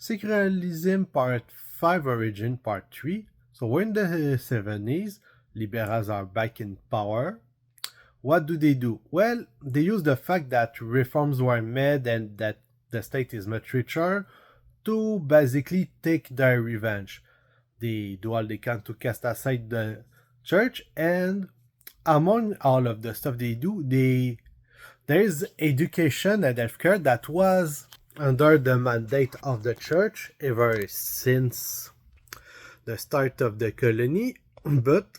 Secularism Part 5 Origin Part 3. So we're in the 70s, liberals are back in power. What do? Well, they use the fact that reforms were made and that the state is much richer to basically take their revenge. They do all they can to cast aside the church, and among all of the stuff they do, there is education and healthcare that was under the mandate of the church ever since the start of the colony, but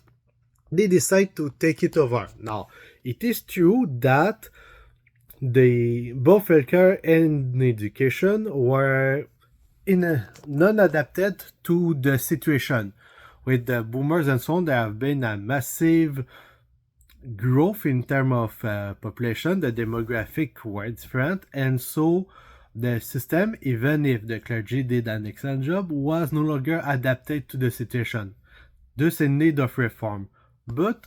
they decide to take it over. Now, it is true that both healthcare and education were non-adapted to the situation. With the boomers and so on, there have been a massive growth in terms of population. The demographic were different, and so the system, even if the clergy did an excellent job, was no longer adapted to the situation, thus in need of reform. But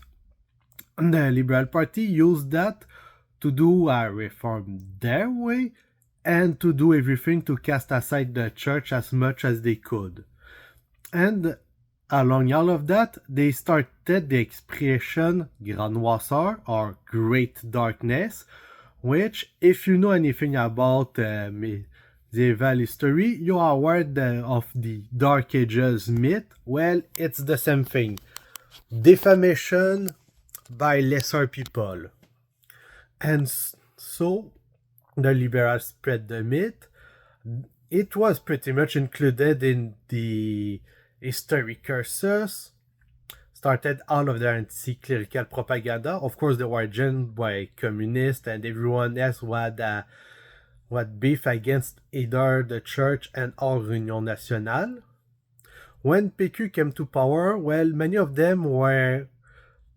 the Liberal Party used that to do a reform their way and to do everything to cast aside the church as much as they could. And along all of that, they started the expression Grande Noirceur, or Great Darkness, which, if you know anything about medieval history, you are aware of the Dark Ages myth. Well, it's the same thing. Defamation by lesser people. And so the liberals spread the myth. It was pretty much included in the history cursus, started all of their anti-clerical propaganda. Of course, they were joined by communists and everyone else who had beef against either the church and or Union Nationale. When PQ came to power, well, many of them were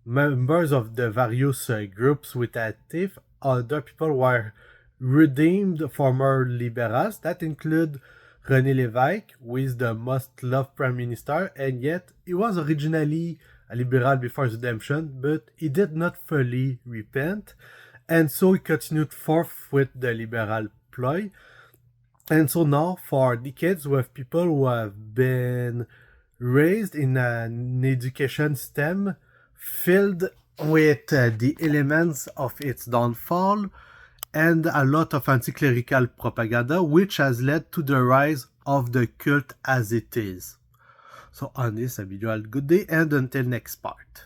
members of the various groups with active. Other people were redeemed former liberals. That include René Lévesque, who is the most loved prime minister, and yet he was originally a liberal before his redemption, but he did not fully repent, and so he continued forth with the liberal ploy. And so now, for decades, we have people who have been raised in an education system filled with the elements of its downfall and a lot of anti-clerical propaganda, which has led to the rise of the cult as it is. So on this, I bid you all good day, and until next part.